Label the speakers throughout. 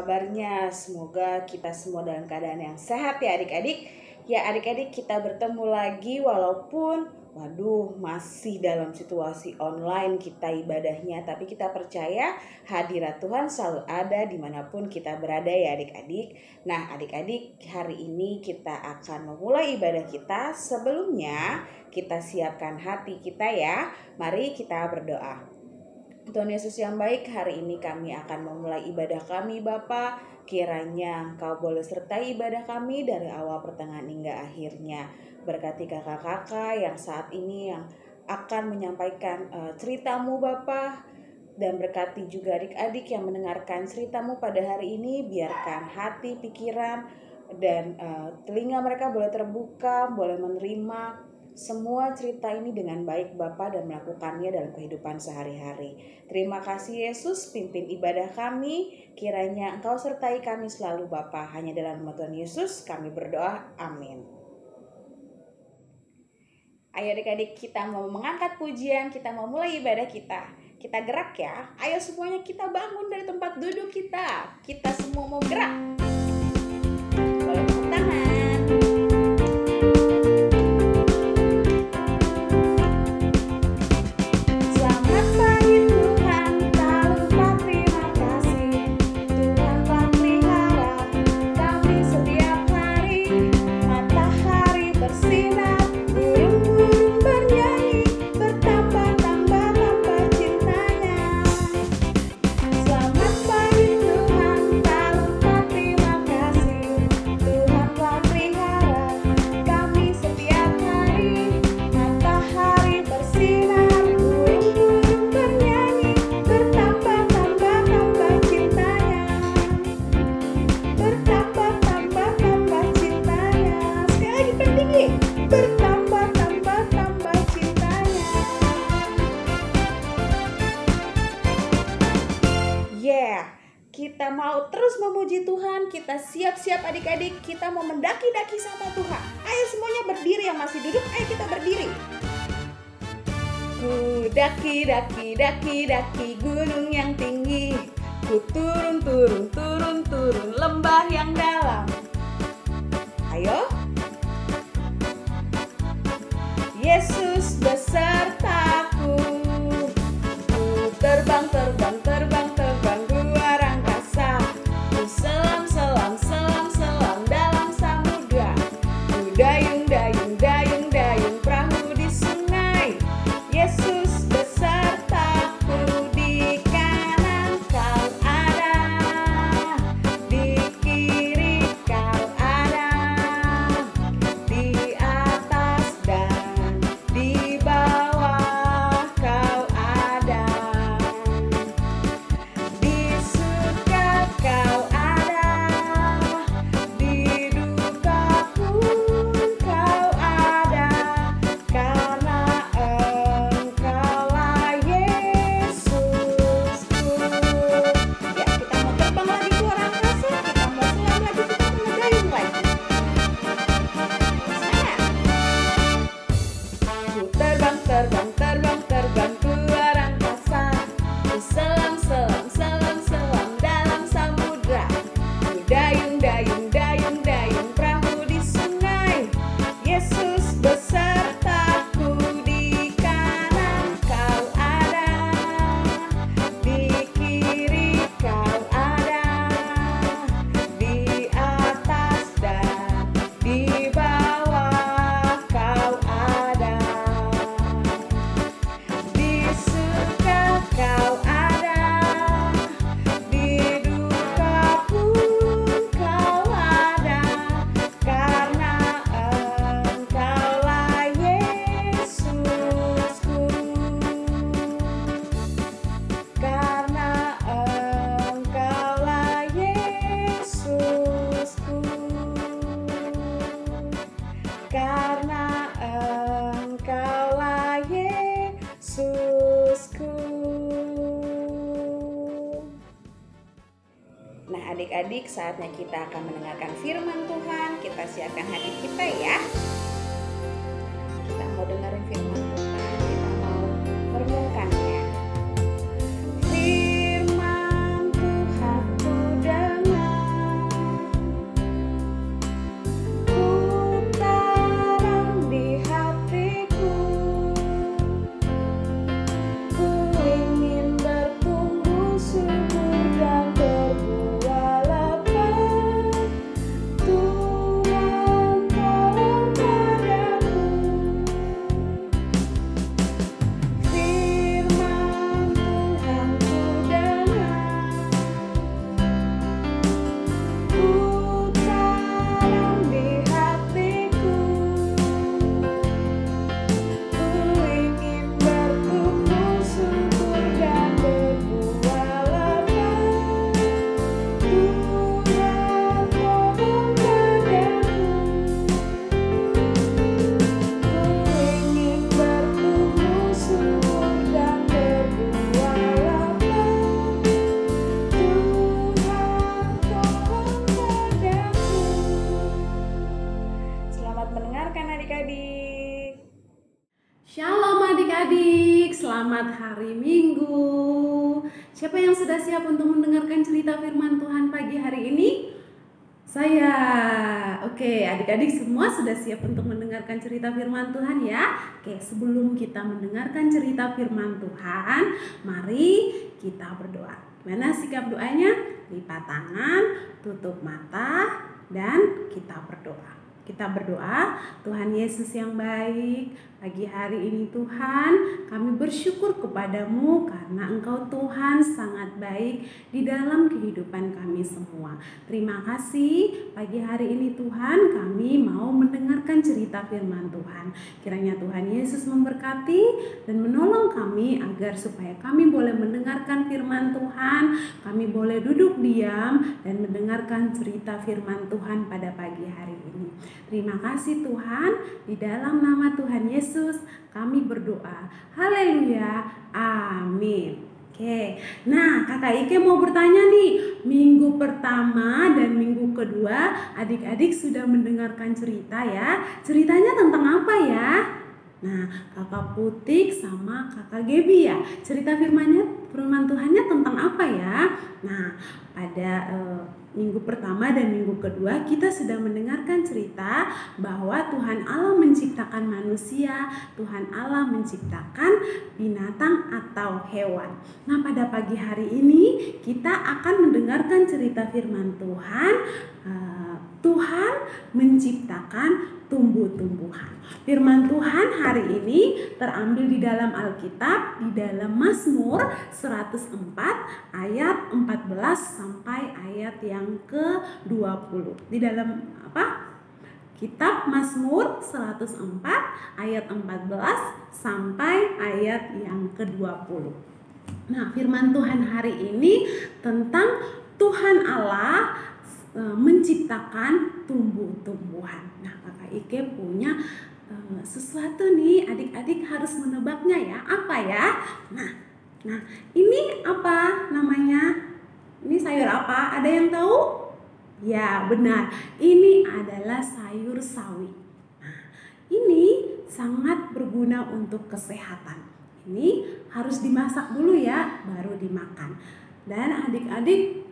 Speaker 1: kabarnya? Semoga kita semua dalam keadaan yang sehat ya adik-adik. Ya adik-adik, kita bertemu lagi walaupun masih dalam situasi online kita ibadahnya. Tapi kita percaya hadirat Tuhan selalu ada dimanapun kita berada ya adik-adik. Nah adik-adik, hari ini kita akan memulai ibadah kita. Sebelumnya kita siapkan hati kita ya. Mari kita berdoa. Tuhan Yesus yang baik, hari ini kami akan memulai ibadah kami Bapa. Kiranya Engkau boleh sertai ibadah kami dari awal pertengahan hingga akhirnya. Berkati kakak-kakak yang saat ini yang akan menyampaikan ceritamu Bapa. Dan berkati juga adik-adik yang mendengarkan ceritamu pada hari ini. Biarkan hati, pikiran, dan telinga mereka boleh terbuka, boleh menerima semua cerita ini dengan baik Bapa dan melakukannya dalam kehidupan sehari-hari. Terima kasih Yesus, pimpin ibadah kami. Kiranya Engkau sertai kami selalu Bapa. Hanya dalam nama Tuhan Yesus kami berdoa. Amin. Ayo adik-adik, kita mau mengangkat pujian, kita mau mulai ibadah kita. Kita gerak ya. Ayo semuanya kita bangun dari tempat duduk kita. Kita semua mau gerak. Boleh tepuk tangan. Kita mau terus memuji Tuhan. Kita siap-siap adik-adik. Kita mau mendaki-daki sama Tuhan. Ayo semuanya berdiri, yang masih duduk ayo kita berdiri. Ku daki gunung yang tinggi. Ku turun lembah yang dalam. Ayo. Yesus besertaku. Ku terbang luar angkasa. Ku selam dalam samudra. Ku dayung perahu di sungai. Yesus besertaku, di kanan Kau ada, di kiri Kau ada, di atas dan di bawah Kau ada, di suka Kau ada, di duka pun Kau ada, karena Engkaulah Yesusku. Ya, kita mau terbang lagi ke luar angkasa, kita mau selam lagi, kita mau ngedayung lagi. Ku terbang keluar angkasa. Ku selam dalam samudra. Ku dayung perahu di sungai. Yesus besertaku, di kanan Kau ada, di kiri Kau ada, di atas dan di bawah Kau ada, di suka Kau ada, di duka pun Kau ada, karena Engkaulah Yesusku, karena Engkaulah Yesusku, karena Engkaulah Yesusku. Nah adik-adik, saatnya kita akan mendengarkan firman Tuhan. Kita siapkan hati kita ya. Kita mau dengerin firman Tuhan, kita mau merenungkannya. Firman Tuhan ku dengar.
Speaker 2: selamat hari Minggu. Siapa yang sudah siap untuk mendengarkan cerita firman Tuhan pagi hari ini? Saya. Oke, adik-adik semua sudah siap untuk mendengarkan cerita firman Tuhan ya? Oke, sebelum kita mendengarkan cerita firman Tuhan, mari kita berdoa. Gimana sikap doanya? Lipat tangan, tutup mata, dan kita berdoa. Kita berdoa, Tuhan Yesus yang baik, pagi hari ini Tuhan, kami bersyukur kepadamu karena Engkau Tuhan sangat baik di dalam kehidupan kami semua. Terima kasih pagi hari ini Tuhan, kami mau mendengarkan cerita firman Tuhan. Kiranya Tuhan Yesus memberkati dan menolong kami agar supaya kami boleh mendengarkan firman Tuhan, kami boleh duduk diam dan mendengarkan cerita firman Tuhan pada pagi hari ini. Terima kasih Tuhan, di dalam nama Tuhan Yesus kami berdoa. Haleluya, amin. Oke, nah Kakak Ike mau bertanya nih, minggu pertama dan minggu kedua adik-adik sudah mendengarkan cerita ya. Ceritanya tentang apa ya? Nah, Kakak Putik sama Kakak Gebi ya, cerita firman Tuhannya tentang apa ya? Nah, pada minggu pertama dan minggu kedua kita sudah mendengarkan cerita bahwa Tuhan Allah menciptakan manusia, Tuhan Allah menciptakan binatang atau hewan. Nah, pada pagi hari ini kita akan mendengarkan cerita firman Tuhan. Tuhan menciptakan tumbuh-tumbuhan. Firman Tuhan hari ini terambil di dalam Alkitab, di dalam Mazmur 104 ayat 14 sampai ayat yang ke-20. Di dalam Kitab Mazmur 104 ayat 14 sampai ayat yang ke-20. Nah, firman Tuhan hari ini tentang Tuhan Allah menciptakan tumbuh-tumbuhan. Nah, Kakak Ike punya sesuatu nih, adik-adik harus menebaknya ya. Apa ya? Nah, ini apa namanya? Ini sayur apa? Ada yang tahu? Ya, benar. Ini adalah sayur sawi. Nah, ini sangat berguna untuk kesehatan. Ini harus dimasak dulu ya, baru dimakan. Dan adik-adik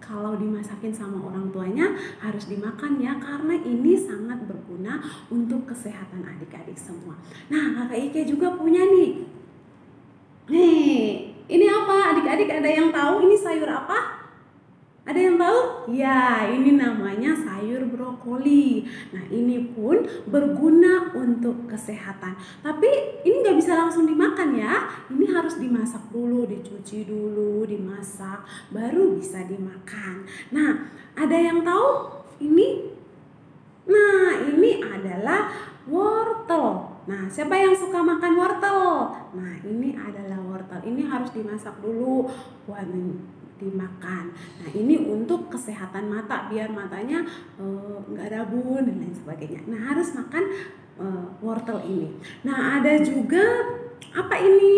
Speaker 2: kalau dimasakin sama orang tuanya harus dimakan ya, karena ini sangat berguna untuk kesehatan adik-adik semua. Nah, Kakak Ike juga punya nih. Nih, ini apa? Adik-adik ada yang tahu ini sayur apa? Ada yang tahu? Ya, ini namanya sayur brokoli. Nah, ini pun berguna untuk kesehatan. Tapi ini nggak bisa langsung dimakan ya. Ini harus dimasak dulu, dicuci dulu, dimasak, baru bisa dimakan. Nah, ada yang tahu ini? Nah, ini adalah wortel. Nah, siapa yang suka makan wortel? Nah, ini adalah wortel. Ini harus dimasak dulu buat dimakan. Nah, ini untuk kesehatan mata, biar matanya nggak rabun dan lain sebagainya. Nah, harus makan wortel ini. Nah, ada juga apa ini?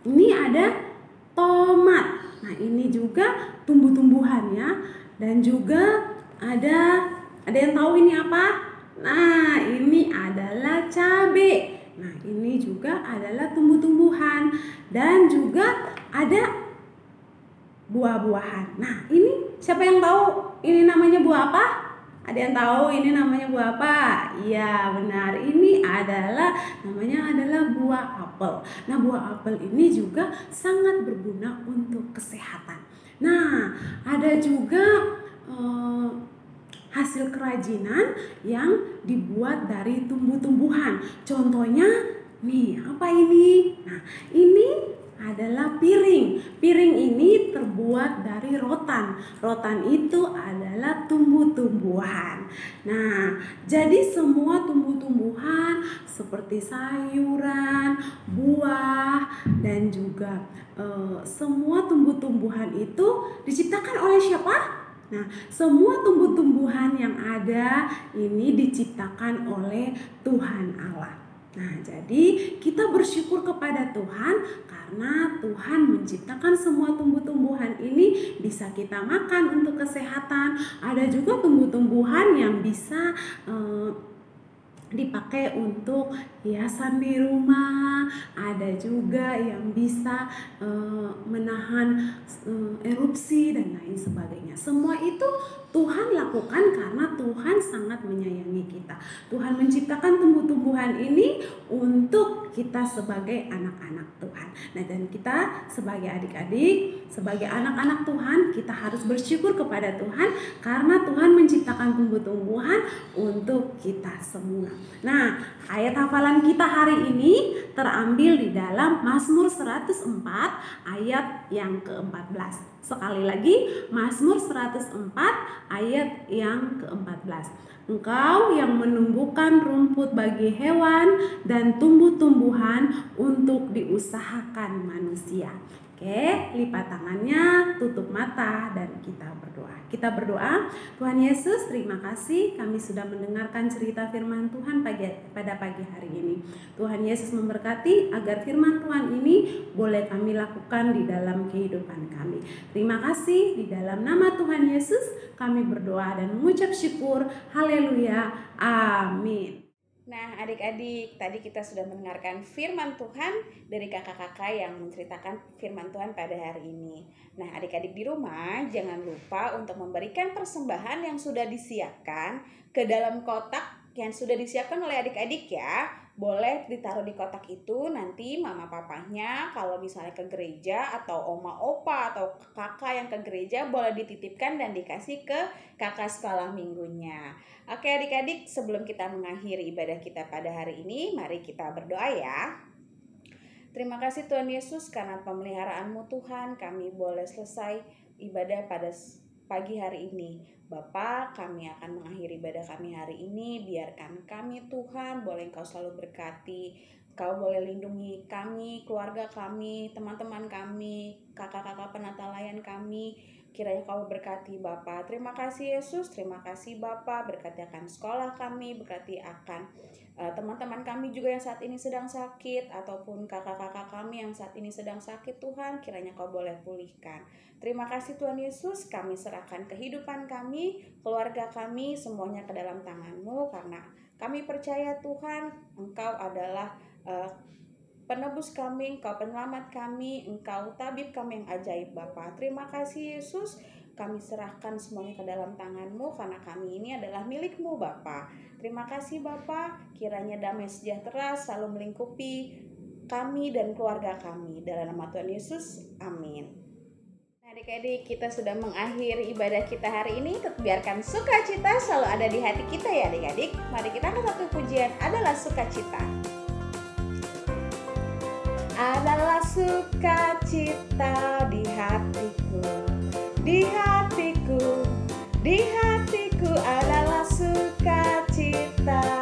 Speaker 2: Ini ada tomat. Nah, ini juga tumbuh-tumbuhan ya. Dan juga ada yang tahu ini apa? Nah, ini adalah cabai. Nah, ini juga adalah tumbuh-tumbuhan. Dan juga ada buah-buahan. Nah, ini siapa yang tahu ini namanya buah apa? Ada yang tahu ini namanya buah apa? Iya, benar. Ini namanya adalah buah apel. Nah, buah apel ini juga sangat berguna untuk kesehatan. Nah, ada juga hasil kerajinan yang dibuat dari tumbuh-tumbuhan. Contohnya nih, apa ini? Nah, ini adalah piring. Piring ini terbuat dari rotan. Rotan itu adalah tumbuh-tumbuhan. Nah, jadi semua tumbuh-tumbuhan seperti sayuran, buah, dan juga semua tumbuh-tumbuhan itu diciptakan oleh siapa? Nah, semua tumbuh-tumbuhan yang ada ini diciptakan oleh Tuhan Allah. Nah, jadi kita bersyukur kepada Tuhan karena Tuhan menciptakan semua tumbuh-tumbuhan ini bisa kita makan untuk kesehatan. Ada juga tumbuh-tumbuhan yang bisa dipakai untuk hiasan di rumah, ada juga yang bisa menahan erupsi dan lain sebagainya. Semua itu Tuhan lakukan karena Tuhan sangat menyayangi kita. Tuhan menciptakan tumbuh-tumbuhan ini untuk kita sebagai anak-anak Tuhan. Nah, dan kita sebagai adik-adik, sebagai anak-anak Tuhan, kita harus bersyukur kepada Tuhan karena Tuhan menciptakan tumbuh-tumbuhan untuk kita semua. Nah, ayat hafalan kita hari ini terambil di dalam Mazmur 104 ayat yang ke-14. Sekali lagi, Mazmur 104 ayat yang ke-14. Engkau yang menumbuhkan rumput bagi hewan dan tumbuh-tumbuhan untuk diusahakan manusia. Oke, lipat tangannya, tutup mata, dan kita berdoa. Kita berdoa. Tuhan Yesus, terima kasih kami sudah mendengarkan cerita firman Tuhan pada pagi hari ini. Tuhan Yesus memberkati agar firman Tuhan ini boleh kami lakukan di dalam kehidupan kami. Terima kasih, di dalam nama Tuhan Yesus kami berdoa dan mengucap syukur. Haleluya. Amin.
Speaker 1: Nah, adik-adik, tadi kita sudah mendengarkan firman Tuhan dari kakak-kakak yang menceritakan firman Tuhan pada hari ini. Nah, adik-adik di rumah jangan lupa untuk memberikan persembahan yang sudah disiapkan ke dalam kotak yang sudah disiapkan oleh adik-adik ya. Boleh ditaruh di kotak itu, nanti mama papanya kalau misalnya ke gereja atau oma opa atau kakak yang ke gereja boleh dititipkan dan dikasih ke kakak sekolah minggunya. Oke adik-adik, sebelum kita mengakhiri ibadah kita pada hari ini, mari kita berdoa ya. Terima kasih Tuhan Yesus karena pemeliharaanmu Tuhan, kami boleh selesai ibadah pada pagi hari ini. Bapa, kami akan mengakhiri ibadah kami hari ini. Biarkan kami Tuhan, boleh Engkau selalu berkati. Engkau boleh lindungi kami, keluarga kami, teman-teman kami, kakak-kakak penata layan kami. Kiranya Kau berkati Bapa. Terima kasih Yesus, terima kasih Bapa. Berkati akan sekolah kami, berkati akan teman-teman kami juga yang saat ini sedang sakit, ataupun kakak-kakak kami yang saat ini sedang sakit Tuhan. Kiranya Kau boleh pulihkan. Terima kasih Tuhan Yesus, kami serahkan kehidupan kami, keluarga kami, semuanya ke dalam tangan-Mu. Karena kami percaya Tuhan, Engkau adalah penebus kami, Engkau penyelamat kami, Engkau tabib kami yang ajaib Bapa. Terima kasih Yesus, kami serahkan semuanya ke dalam tangan-Mu karena kami ini adalah milik-Mu Bapa. Terima kasih Bapa, kiranya damai sejahtera selalu melingkupi kami dan keluarga kami. Dalam nama Tuhan Yesus, amin. Adik-adik, kita sudah mengakhiri ibadah kita hari ini. Biarkan sukacita selalu ada di hati kita ya adik-adik. Mari kita angkat satu pujian, adalah sukacita. Adalah sukacita di hatiku, di hatiku, di hatiku adalah sukacita.